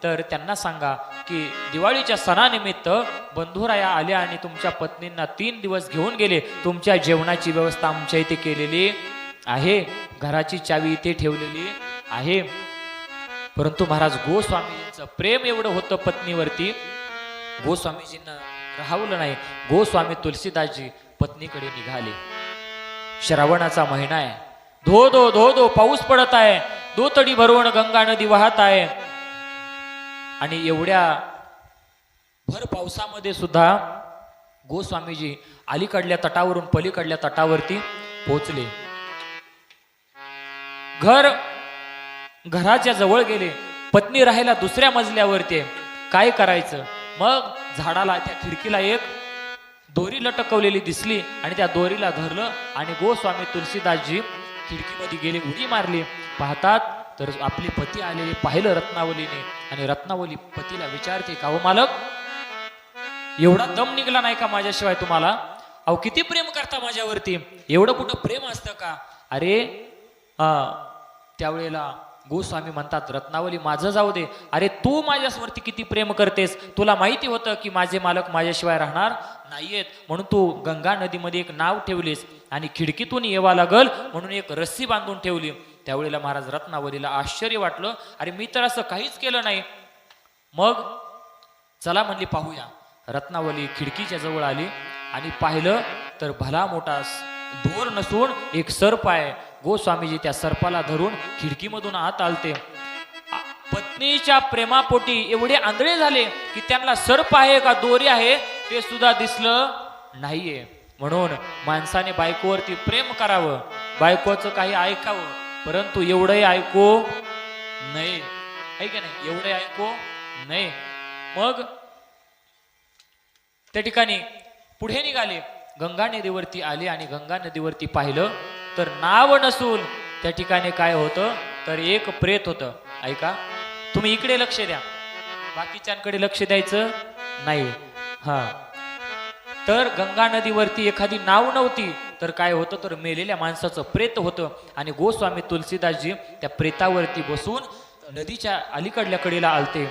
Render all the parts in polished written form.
तर त्यांना सांगा की दिवाळीच्या सणानिमित्त बंधुराया आल्या आणि तुमच्या पत्नींना 3 दिवस घेऊन गेले. तुमच्या जेवणाची व्यवस्था आमच्या इथे केलेली आहे, घराची चावी इथे ठेवलेली आहे. परंतु महाराज गोस्वामीजींचं प्रेम एवढं होतं पत्नीवरती, गोस्वामीजींना राहवलं नाही. गोस्वामी तुलसीदासजी पत्नीकडे निघाले. श्रावणाचा महिना आहे, धो धो धो धो पाऊस पडत आहे, दोतडी भरवून गंगा नदी वाहत आहे. आणि एवढ्या भर पावसामध्ये सुद्धा गोस्वामीजी अलीकडल्या तटावरून पलीकडल्या तटावरती पोहोचले. घराच्या जवळ गेले. पत्नी राहायला दुसऱ्या मजल्यावरती. काय करायचं मग? झाडाला त्या खिडकीला एक दोरी लटकवलेली दिसली आणि त्या दोरीला धरलं आणि गोस्वामी तुलसीदासजी खिडकीमध्ये गेले, उडी मारली. पाहतात तर आपली पती आलेले पाहिलं रत्नावलीने आणि रत्नावली पतीला विचारते, का हो मालक, एवढा दम निघला नाही का माझ्याशिवाय तुम्हाला? अहो किती प्रेम करता माझ्यावरती, एवढं कुठं प्रेम असतं का? अरे त्यावेळेला गोस्वामी म्हणतात, रत्नावली माझं जाऊ दे, अरे तू माझ्यावरती किती प्रेम करतेस. तुला माहिती होतं की माझे मालक माझ्याशिवाय राहणार नाहीयेत, म्हणून तू गंगा नदीमध्ये एक नाव ठेवलीस आणि खिडकीतून येवा लागल म्हणून एक रस्सी बांधून ठेवली. त्यावेळेला महाराज रत्नावलीला आश्चर्य वाटलं, अरे मी तर असं काहीच केलं नाही. मग चला म्हणली पाहूया. रत्नावली खिडकीच्या जवळ आली आणि पाहिलं तर भला मोठा दोर नसून एक सर्प आहे. गोस्वामीजी त्या सर्पाला धरून खिडकीमधून आत आलते. पत्नीच्या प्रेमापोटी एवढे आंधळे झाले की त्यांना सर्प आहे का दोरी आहे ते सुद्धा दिसलं नाहीये. म्हणून माणसाने बायकोवरती प्रेम करावं, बायकोचं काही ऐकावं, परंतु एवढंही ऐकू नये, आहे की नाही? एवढे ऐकू नये. मग त्या ठिकाणी पुढे निघाले, गंगा नदीवरती आले आणि गंगा नदीवरती पाहिलं तर नाव नसून त्या ठिकाणी काय होतं तर एक प्रेत होतं. ऐका, तुम्ही इकडे लक्ष द्या, बाकीच्यांकडे लक्ष द्यायचं नाही. तर गंगा नदीवरती एखादी नाव नव्हती तर काय होतं तर मेलेल्या माणसाचं प्रेत होतं. आणि गोस्वामी तुलसीदासजी त्या प्रेतावरती बसून नदीच्या अलीकडल्या कडेला आलते.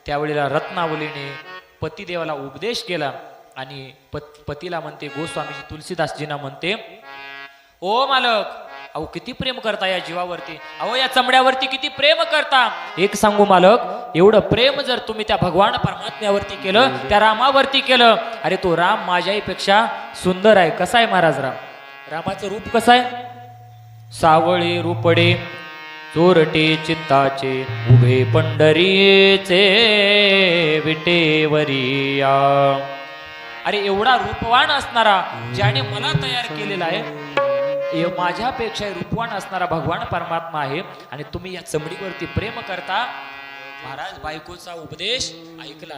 त्यावेळेला रत्नावलीने पतिदेवाला उपदेश केला आणि पतीला म्हणते, गोस्वामीजी तुलसीदासजींना म्हणते, ओ मालक, अहो किती प्रेम करता या जीवावरती, अहो या चमड्यावरती किती प्रेम करता. एक सांगू मालक, एवढं प्रेम जर तुम्ही त्या भगवान परमात्म्यावरती केलं, त्या रामावरती केलं, अरे तो राम माझ्यापेक्षा सुंदर आहे. कसा आहे महाराज राम? रामाचं रूप कसं आहे? सावळे रूपडे चोरटे चित्ताचे, उभे पंढरीचे विटेवरिया. अरे एवढा रूपवान असणारा ज्याने मला तयार केलेला आहे, माझ्यापेक्षा रूपवान असणारा भगवान परमात्मा आहे आणि तुम्ही या चमडीवरती प्रेम करता. महाराज बायकोचा उपदेश ऐकला.